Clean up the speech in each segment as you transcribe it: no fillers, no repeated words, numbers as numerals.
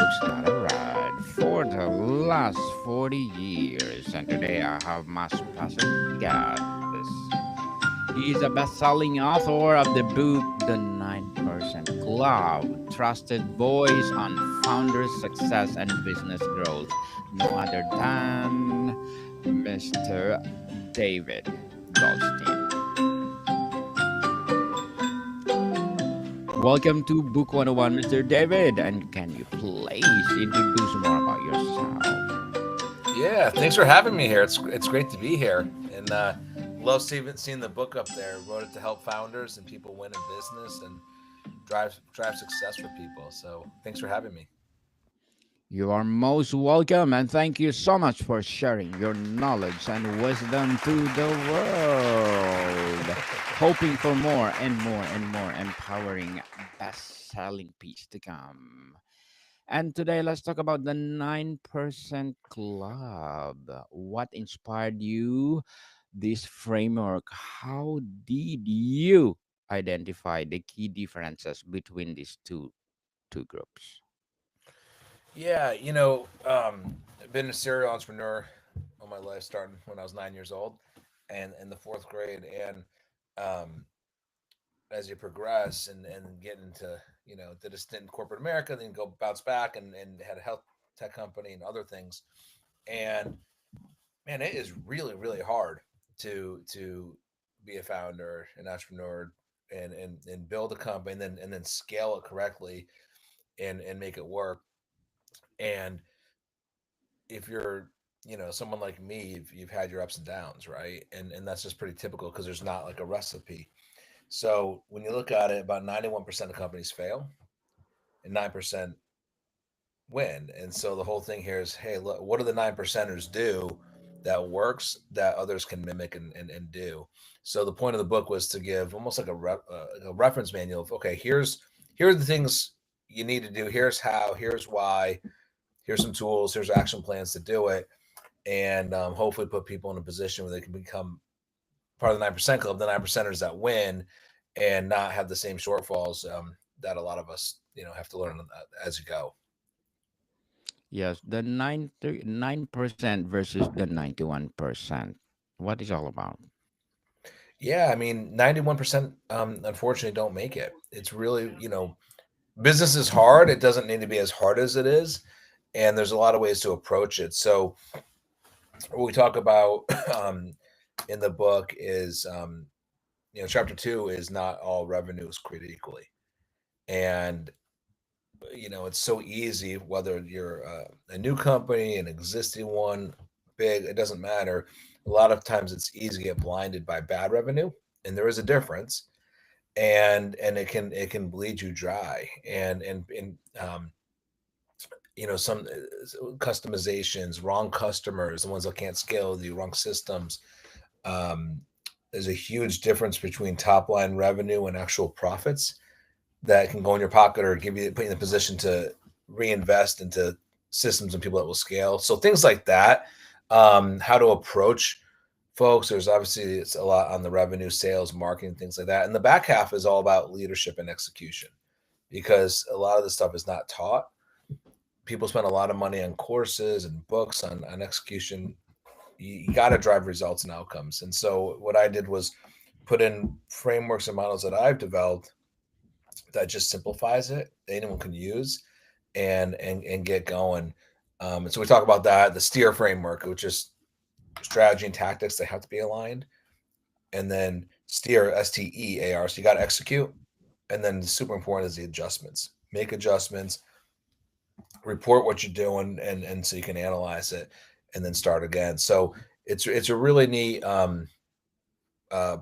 books got a ride for the last 40 years, and today I have my special guest. He is a best-selling author of the book The 9% Club, trusted voice on founder success and business growth, no other than Mr. David Goldstein. Welcome to Book 101, Mr. David. And can you please introduce more about yourself? Yeah, thanks for having me here. It's great to be here, and love seeing the book up there. Wrote it to help founders and people win in business and drive success for people. So thanks for having me. You are most welcome, and thank you so much for sharing your knowledge and wisdom to the world. Hoping for more and more and more empowering best selling piece to come. And today, let's talk about the 9% Club. What inspired you, this framework? How did you identify the key differences between these two groups? Yeah, I've been a serial entrepreneur all my life, starting when I was 9 years old, and in the fourth grade. And um, as you progress and get into, did a stint in corporate America, then go bounce back and had a health tech company and other things. And man, it is really, really hard to be a founder, an entrepreneur, and build a company and then scale it correctly and make it work. And if you're someone like me, you've had your ups and downs, right? And that's just pretty typical because there's not like a recipe. So when you look at it, about 91% of companies fail and 9% win. And so the whole thing here is, hey, look, what do the 9 percenters do that works that others can mimic and do? So the point of the book was to give almost like a reference manual of, okay, here are the things you need to do. Here's how. Here's why. Here's some tools. Here's action plans to do it, and hopefully put people in a position where they can become part of the 9% club, the 9 percenters that win, and not have the same shortfalls that a lot of us have to learn as you go. Yes, the 9% versus the 91%. What is all about? Yeah, I mean, 91% unfortunately don't make it. It's really, business is hard. It doesn't need to be as hard as it is. And there's a lot of ways to approach it. So, what we talk about in the book is, chapter two is not all revenue is created equally. And, it's so easy, whether you're a new company, an existing one, big, it doesn't matter. A lot of times it's easy to get blinded by bad revenue. And there is a difference, and it can bleed you dry, and some customizations, wrong customers, the ones that can't scale with you, wrong systems. um, there's a huge difference between top line revenue and actual profits that can go in your pocket or put you in the position to reinvest into systems and people that will scale. So things like that, how to approach folks. There's obviously it's a lot on the revenue, sales, marketing, things like that. And the back half is all about leadership and execution, because a lot of this stuff is not taught. People spend a lot of money on courses and books on execution. You got to drive results and outcomes. And so what I did was put in frameworks and models that I've developed that just simplifies it, anyone can use and get going. And so we talk about that, the steer framework, which is strategy and tactics, they have to be aligned. And then steer, STEAR, so you got to execute. And then super important is the adjustments. Make adjustments, report what you're doing, and so you can analyze it and then start again. So it's a really neat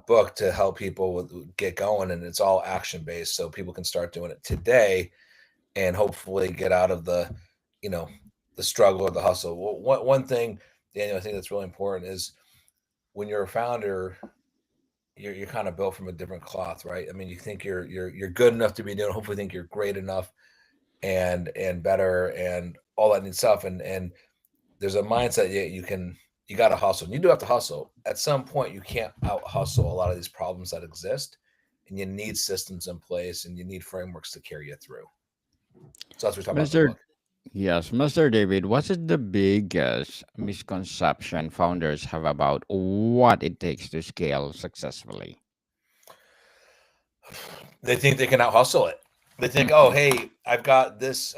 book to help people get going, and it's all action based, so people can start doing it today and hopefully get out of you know the struggle or the hustle. One thing, Daniel, I think that's really important is when you're a founder, you're kind of built from a different cloth, right? I mean, you think you're good enough to be doing. Hopefully, think you're great enough and better and all that neat stuff. And there's a mindset you got to hustle. And you do have to hustle. At some point, you can't out hustle a lot of these problems that exist, and you need systems in place and you need frameworks to carry you through. So that's what we talk about in the Mr. book. Yes, Mr. David, what is the biggest misconception founders have about what it takes to scale successfully? They think they can out hustle it. They think, oh, hey, I've got this.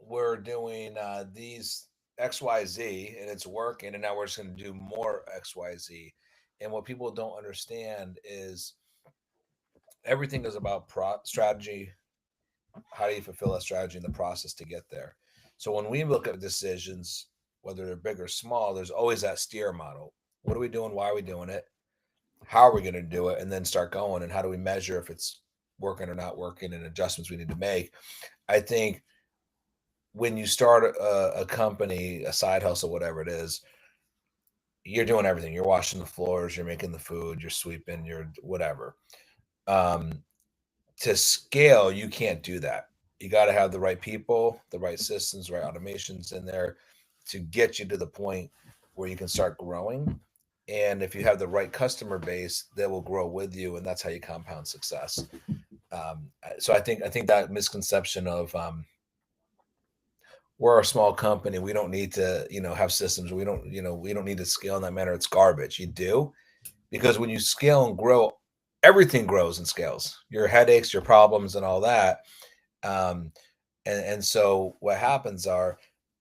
We're doing these XYZ and it's working, and now we're just going to do more XYZ. And what people don't understand is everything is about strategy. How do you fulfill that strategy in the process to get there? So when we look at decisions, whether they're big or small, there's always that steer model. What are we doing? Why are we doing it? How are we going to do it? And then start going. And how do we measure if it's working or not working and adjustments we need to make? I think when you start a company, a side hustle, whatever it is, you're doing everything. You're washing the floors, you're making the food, you're sweeping, you're whatever. Um, to scale, you can't do that. You got to have the right people, the right systems, right automations in there to get you to the point where you can start growing. And if you have the right customer base, they will grow with you, and that's how you compound success. So I think that misconception of we're a small company, we don't need to have systems, we don't need to scale in that manner. It's garbage. You do, because when you scale and grow, everything grows and scales. Your headaches, your problems, and all that. Um, and so what happens are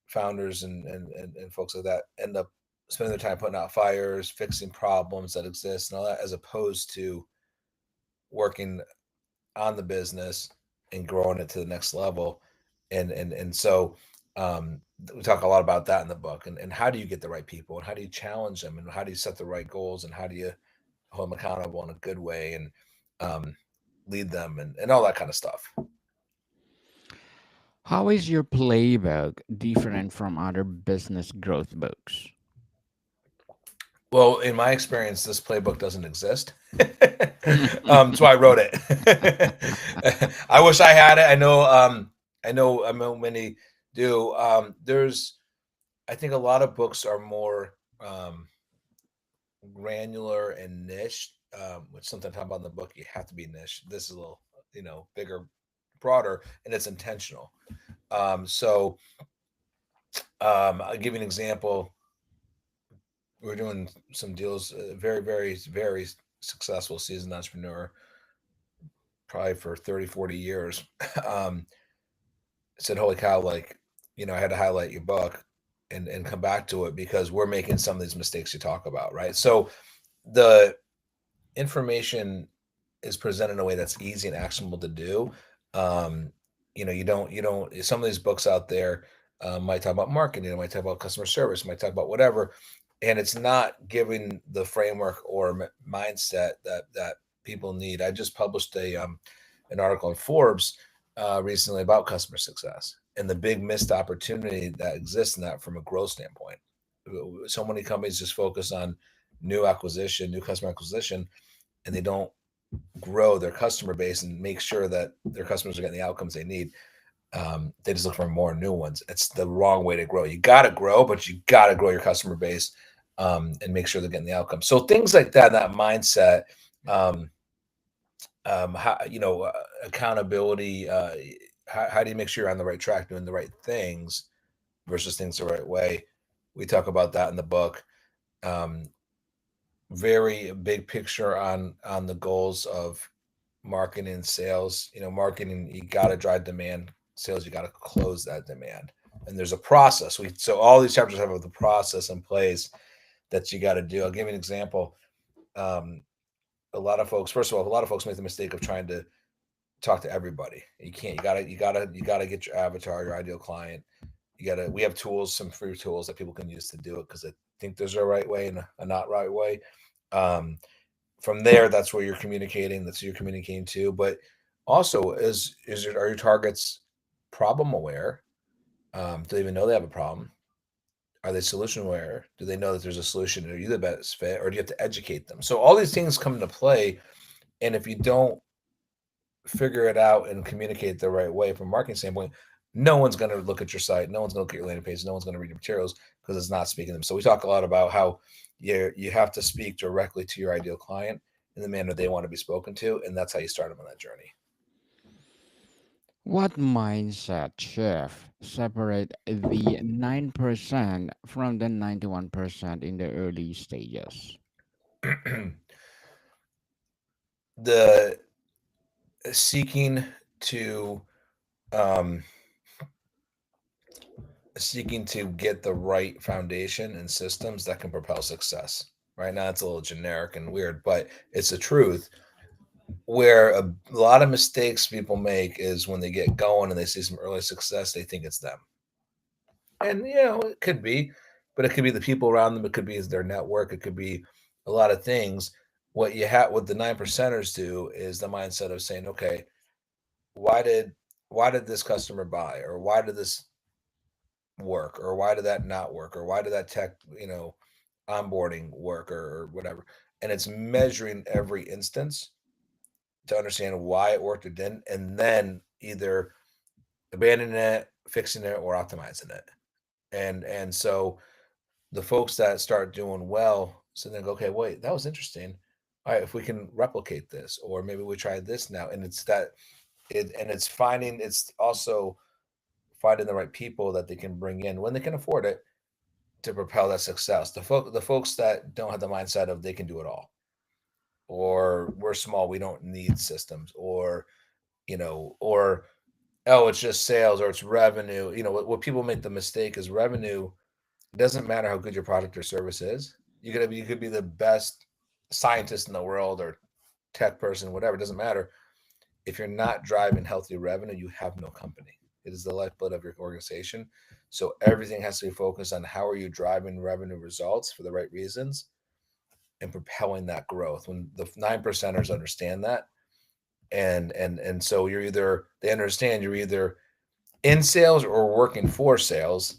founders and folks like that end up spending their time putting out fires, fixing problems that exist, and all that, as opposed to working on the business and growing it to the next level. And so um, we talk a lot about that in the book, and how do you get the right people, and how do you challenge them, and how do you set the right goals, and how do you hold them accountable in a good way, and um, lead them, and all that kind of stuff. How is your playbook different from other business growth books? Well, in my experience, this playbook doesn't exist. That's why I wrote it. I wish I had it. I know many do. I think a lot of books are more granular and niche, which sometimes talk about in the book, you have to be niche. This is a little, bigger, broader, and it's intentional. So I'll give you an example. We're doing some deals. Very, very, very successful seasoned entrepreneur, probably for 30, 40 years. um, Said, "Holy cow!" Like, I had to highlight your book and come back to it because we're making some of these mistakes you talk about, right? So the information is presented in a way that's easy and actionable to do. Um, you don't. Some of these books out there might talk about marketing, it might talk about customer service, might talk about whatever, and it's not giving the framework or mindset that people need. I just published a an article in Forbes recently about customer success and the big missed opportunity that exists in that from a growth standpoint. So many companies just focus on new acquisition, new customer acquisition, and they don't grow their customer base and make sure that their customers are getting the outcomes they need. They just look for more new ones. It's the wrong way to grow. You got to grow, but you got to grow your customer base and make sure they're getting the outcome. So things like that, that mindset, um, how, accountability. How do you make sure you're on the right track, doing the right things versus things the right way? We talk about that in the book. Um, Very big picture on the goals of marketing and sales. Marketing, you got to drive demand. Sales, you got to close that demand. And there's a process. So all these chapters have the process in place that you got to do. I'll give you an example. Um, a lot of folks, first of all, a lot of folks make the mistake of trying to talk to everybody. You can't. You gotta get your avatar, your ideal client. You gotta. We have tools, some free tools that people can use to do it because they think there's a right way and a not right way. Um, from there, that's where you're communicating. That's who you're communicating to. But also, are your targets problem aware? Do they even know they have a problem? Are they solution aware? Do they know that there's a solution? Are you the best fit, or do you have to educate them? So all these things come into play, and if you don't figure it out and communicate the right way from a marketing standpoint, no one's going to look at your site. No one's going to look at your landing page. No one's going to read your materials because it's not speaking to them. So we talk a lot about how you have to speak directly to your ideal client in the manner they want to be spoken to, and that's how you start them on that journey. What mindset shift separate the 9% from the 91% in the early stages? The seeking to um, seeking to get the right foundation and systems that can propel success. Right now, it's a little generic and weird, but it's the truth. Where a lot of mistakes people make is when they get going and they see some early success, they think it's them. And it could be, but it could be the people around them. It could be their network. It could be a lot of things. What the 9%ers do is the mindset of saying, okay, why did why did this customer buy, or why did this work, or why did that not work, or why did that tech onboarding work, or whatever. And it's measuring every instance to understand why it worked or didn't, and then either abandoning it, fixing it, or optimizing it. And so the folks that start doing well, so then go, okay, wait, that was interesting. All right, if we can replicate this, or maybe we try this now, and it's also finding the right people that they can bring in when they can afford it to propel that success. The folks that don't have the mindset of they can do it all, or we're small, we don't need systems, or oh, it's just sales, or it's revenue. What people make the mistake is revenue. It doesn't matter how good your product or service is. You could be the best scientist in the world, or tech person, whatever. It doesn't matter. If you're not driving healthy revenue, you have no company. It is the lifeblood of your organization. So everything has to be focused on how are you driving revenue results for the right reasons and propelling that growth. When the 9%ers understand that, and so they understand you're either in sales or working for sales,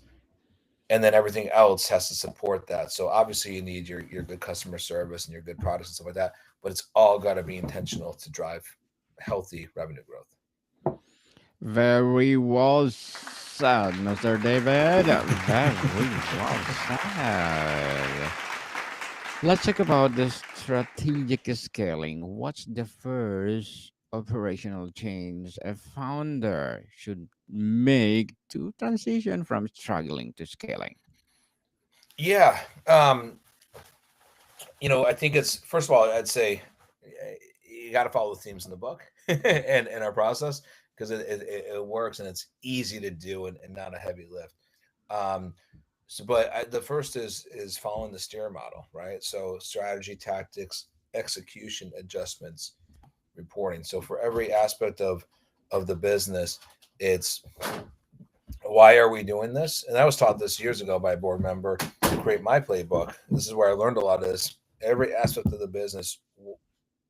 and then everything else has to support that. So obviously you need your good customer service and your good products and stuff like that, but it's all got to be intentional to drive healthy revenue growth. Very well said, Mr. David. Very well said. Let's talk about the strategic scaling. What's the first operational change a founder should make to transition from struggling to scaling? Yeah. I think it's, first of all, I'd say you got to follow the themes in the book and our process, because it works and it's easy to do, and not a heavy lift. Um, the first is following the steer model, right? So strategy, tactics, execution, adjustments, reporting. So for every aspect of the business, it's why are we doing this? And I was taught this years ago by a board member to create my playbook. This is where I learned a lot of this. Every aspect of the business,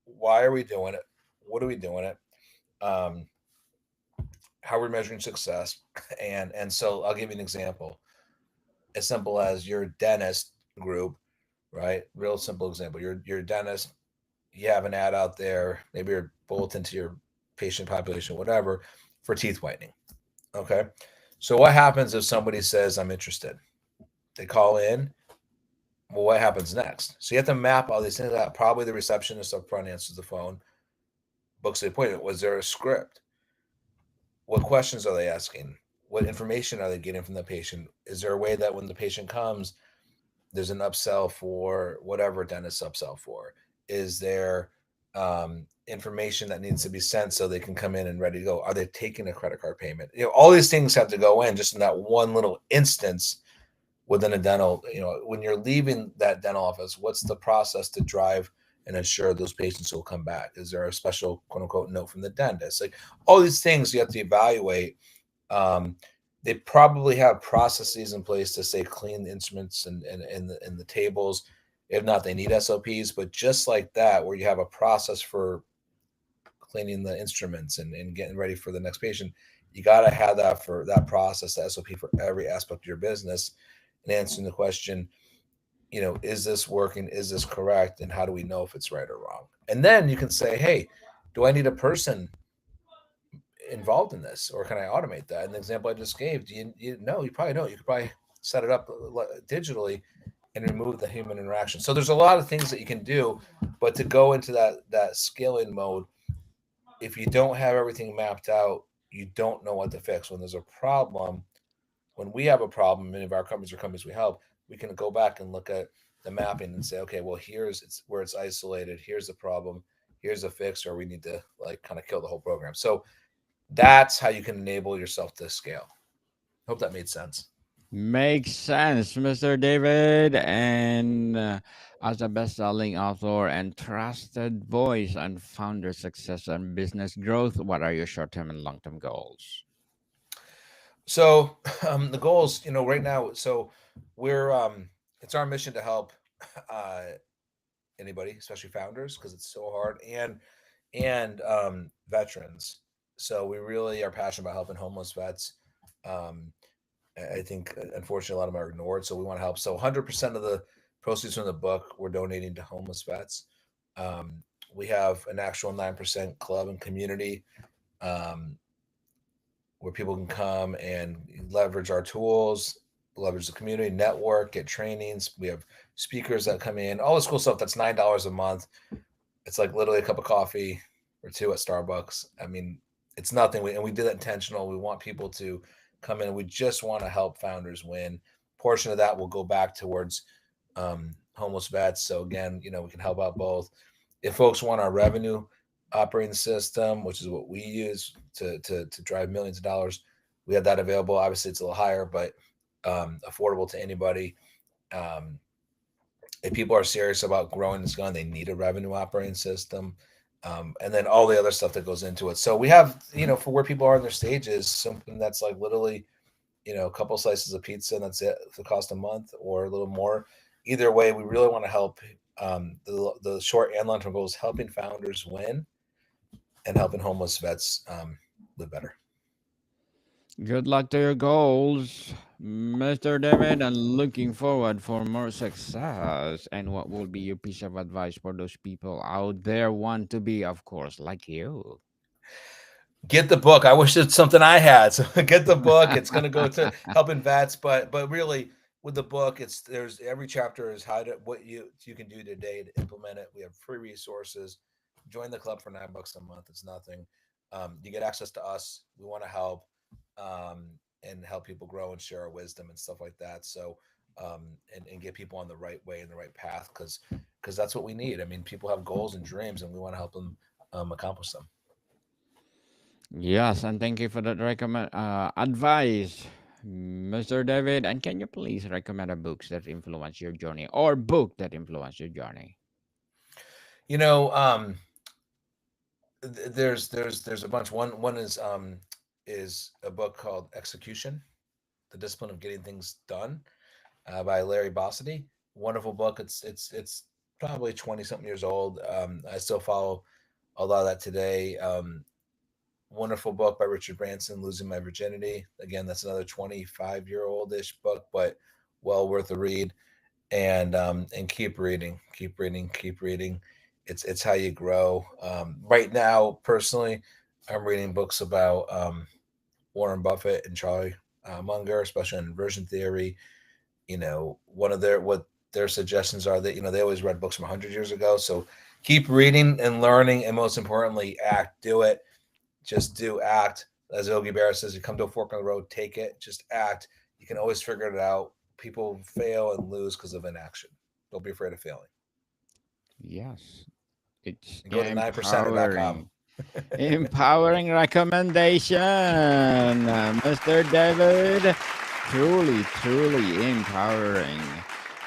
why are we doing it? What are we doing it? Um, how we're measuring success, and so I'll give you an example. As simple as your dentist group, right? Real simple example. Your dentist, you have an ad out there, maybe you're bulletin to your patient population, whatever, for teeth whitening. Okay. So what happens if somebody says, I'm interested? They call in. Well, what happens next? So you have to map all these things out. Probably the receptionist up front answers the phone, books the appointment. Was there a script? What questions are they asking? What information are they getting from the patient? Is there a way that when the patient comes, there's an upsell for whatever dentist upsell for? Is there information that needs to be sent so they can come in and ready to go? Are they taking a credit card payment? All these things have to go in just in that one little instance within a dental. When you're leaving that dental office, what's the process to drive and ensure those patients will come back? Is there a special quote unquote note from the dentist? Like all these things you have to evaluate. um, they probably have processes in place to say clean the instruments and the tables. If not, they need SOPs. But just like that, where you have a process for cleaning the instruments and getting ready for the next patient, you got to have that for that process, the SOP for every aspect of your business, and answering the question, is this working? Is this correct? And how do we know if it's right or wrong? And then you can say, hey, do I need a person involved in this, or can I automate that? And the example I just gave, you know, you probably don't. You could probably set it up digitally and remove the human interaction. So there's a lot of things that you can do, but to go into that scaling mode, if you don't have everything mapped out, you don't know what to fix. When there's a problem, when we have a problem, many of our companies or companies we help, we can go back and look at the mapping and say, okay, well, here's it's where it's isolated. Here's the problem. Here's a fix, or we need to like kind of kill the whole program. So that's how you can enable yourself to scale. Hope that made sense. Makes sense, Mr. David. And as a best-selling author and trusted voice on founder success and business growth, what are your short-term and long-term goals? So the goals, right now, so we're it's our mission to help uh, anybody, especially founders, because it's so hard, and veterans. So we really are passionate about helping homeless vets. Um, I think unfortunately a lot of them are ignored, so we want to help. So 100% of the proceeds from the book we're donating to homeless vets. Um, we have an actual 9% club and community. Um, where people can come and leverage our tools, leverage the community, network, get trainings. We have speakers that come in, all this cool stuff. That's $9 a month. It's like literally a cup of coffee or two at Starbucks. I mean, it's nothing. And we did it intentional. We want people to come in. We just want to help founders win. Portion of that will go back towards homeless vets. So again, we can help out both. If folks want our revenue operating system, which is what we use to drive millions of dollars, we have that available. Obviously, it's a little higher, but affordable to anybody. Um, if people are serious about growing this gun, they need a revenue operating system. And then all the other stuff that goes into it. So we have, for where people are in their stages, something that's like literally, a couple slices of pizza and that's it for the cost a month or a little more. Either way, we really want to help. The short and long term goal is helping founders win and helping homeless vets live better. Good luck to your goals, Mr. David, and looking forward for more success. And what will be your piece of advice for those people out there want to be, of course, like you? Get the book. I wish it's something I had. So get the book. It's going to go to helping vets, but really with the book, there's every chapter is how to what you can do today to implement it. We have free resources. Join the club for $9 a month. It's nothing. You get access to us. We want to help um, and help people grow and share our wisdom and stuff like that. So and get people on the right way and the right path because that's what we need. I mean, people have goals and dreams, and we want to help them accomplish them. Yes, and thank you for that recommend advice, Mr. David. And can you please recommend a books that influence your journey or book that influence your journey? You know, there's a bunch. One is a book called Execution: The Discipline of Getting Things Done by Larry Bossidy. Wonderful book. It's probably 20 something years old. I still follow a lot of that today. Wonderful book by Richard Branson, Losing My Virginity. Again, that's another 25-year-old ish book, but well worth a read. And keep reading, keep reading, keep reading. It's how you grow. Right now, personally, I'm reading books about Warren Buffett and Charlie Munger, especially on inversion theory. One of their suggestions are that they always read books from 100 years ago. So keep reading and learning, and most importantly, act. Do it. Just do act. As Yogi Berra says, you come to a fork in the road, take it. Just act. You can always figure it out. People fail and lose because of inaction. Don't be afraid of failing. Yes, it's And go to 9percenter.com. empowering. Empowering recommendation, Mr. David. Truly, truly empowering.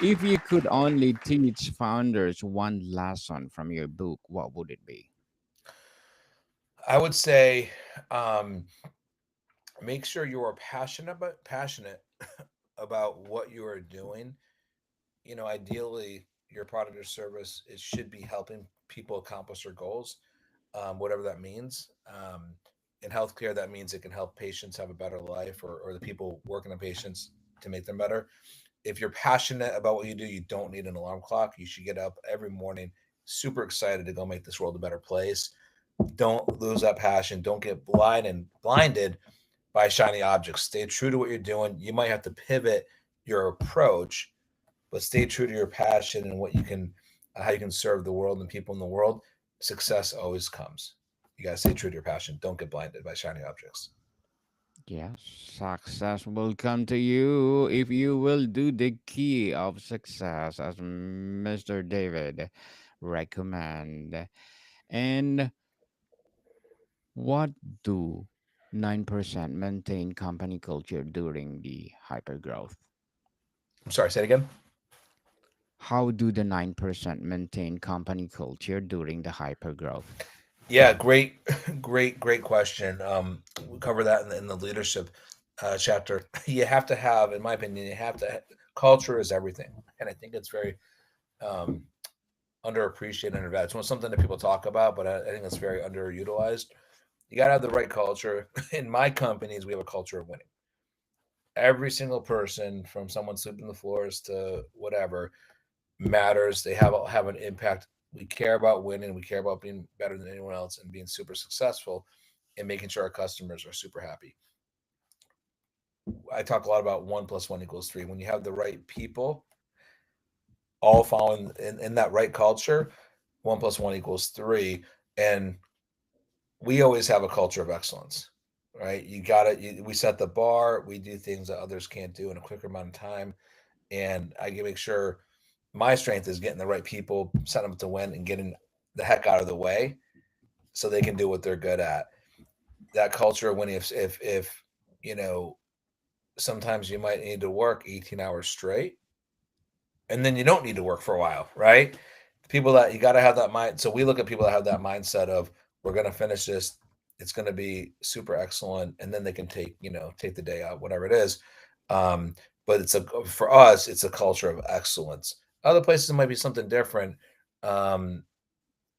If you could only teach founders one lesson from your book, what would it be? I would say um, make sure you are passionate about what you are doing. Ideally, your product or service it should be helping people accomplish their goals, whatever that means. In healthcare, that means it can help patients have a better life, or the people working on patients to make them better. If you're passionate about what you do, you don't need an alarm clock. You should get up every morning, super excited to go make this world a better place. Don't lose that passion. Don't get blinded by shiny objects. Stay true to what you're doing. You might have to pivot your approach, but stay true to your passion and how you can serve the world and people in the world. Success always comes. You gotta stay true to your passion. Don't get blinded by shiny objects. Yes, success will come to you if you will do the key of success, as Mr. David recommend. And what do 9% maintain company culture during the hypergrowth? I'm sorry, say it again. How do the 9% maintain company culture during the hypergrowth? Yeah, great, great question. We cover that in the leadership chapter. You have to have, in my opinion, culture is everything, and I think it's very um, underappreciated and undervalued. It's something that people talk about, but I think it's very underutilized. You got to have the right culture. In my companies, we have a culture of winning. Every single person, from someone sweeping the floors to whatever, matters. They have an impact. We care about winning. We care about being better than anyone else and being super successful and making sure our customers are super happy. I talk a lot about 1 + 1 = 3. When you have the right people all following in that right culture, 1 + 1 = 3. And we always have a culture of excellence, right? We set the bar. We do things that others can't do in a quicker amount of time. And I can make sure my strength is getting the right people, setting them up to win, and getting the heck out of the way so they can do what they're good at. That culture of winning. If you know, sometimes you might need to work 18 hours straight, and then you don't need to work for a while, right? People that you got to have that mind. So we look at people that have that mindset of we're going to finish this. It's going to be super excellent, and then they can take the day out, whatever it is. Um, but for us, it's a culture of excellence. Other places it might be something different. Um,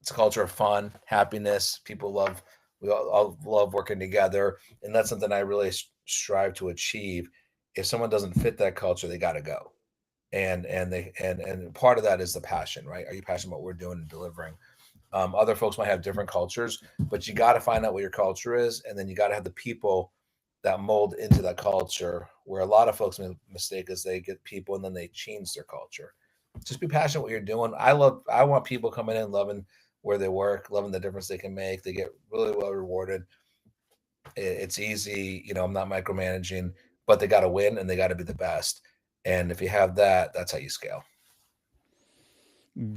it's a culture of fun, happiness. We all love working together, and that's something I really strive to achieve. If someone doesn't fit that culture, they got to go. And part of that is the passion, right? Are you passionate about what we're doing and delivering? Other folks might have different cultures, but you got to find out what your culture is, and then you got to have the people that mold into that culture. Where a lot of folks make a mistake is they get people and then they change their culture. Just be passionate what you're doing. I want people coming in loving where they work, loving the difference they can make. They get really well rewarded. It's easy, I'm not micromanaging, but they got to win and they got to be the best. And if you have that, that's how you scale.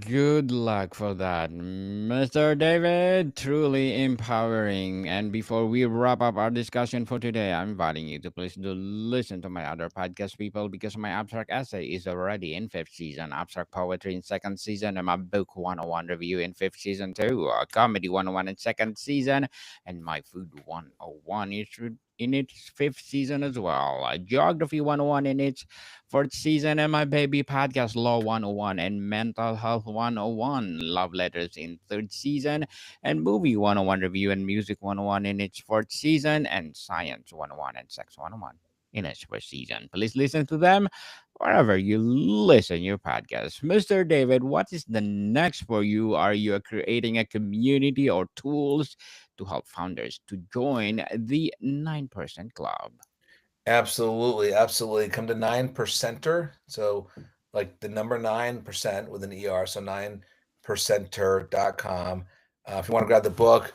Good luck for that, Mr. David. Truly empowering. And before we wrap up our discussion for today, I'm inviting you to please do listen to my other podcast, people, because my abstract essay is already in fifth season, abstract poetry in second season, and my book 101 review in fifth season too, comedy 101 in second season, and my food 101 is in its fifth season as well. Geography 101 in its fourth season, and my baby podcast Law 101 and Mental Health 101 Love Letters in third season, and Movie 101 Review and Music 101 in its fourth season, and Science 101 and Sex 101 in its first season. Please listen to them wherever you listen your podcast. Mr. David, what is the next for you? Are you creating a community or tools to help founders to join the 9% Club? Absolutely, absolutely. Come to 9%er. So like the number 9% with an ER. So 9%er.com. If you want to grab the book,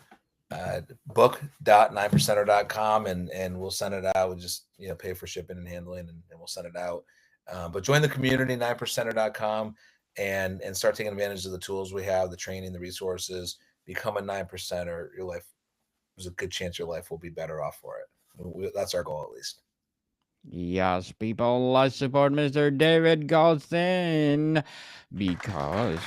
book.9percenter.com, and we'll send it out. We just pay for shipping and handling, and we'll send it out. But join the community, 9percenter.com, and start taking advantage of the tools we have, the training, the resources. Become a 9%er. Your life, there's a good chance your life will be better off for it. That's our goal, at least. Yes, people, let's support Mr. David Goldstein because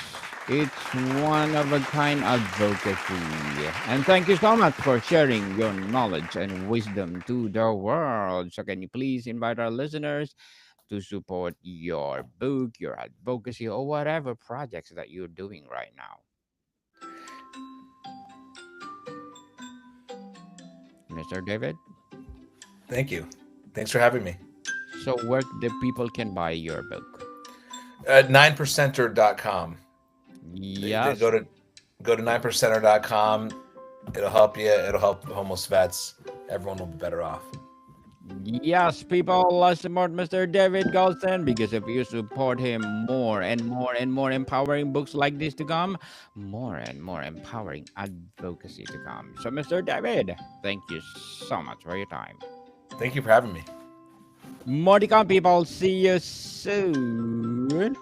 it's one of a kind advocacy. And thank you so much for sharing your knowledge and wisdom to the world. So, can you please invite our listeners to support your book, your advocacy, or whatever projects that you're doing right now? Mr. David? Thank you. Thanks for having me. So, where the people can buy your book? 9percenter.com. Yes. Go to 9percenter.com. It'll help you. It'll help homeless vets. Everyone will be better off. Yes, people, let's support Mr. David Goldstein because if you support him, more and more and more empowering books like this to come, more and more empowering advocacy to come. So, Mr. David, thank you so much for your time. Thank you for having me. More to come, people. See you soon.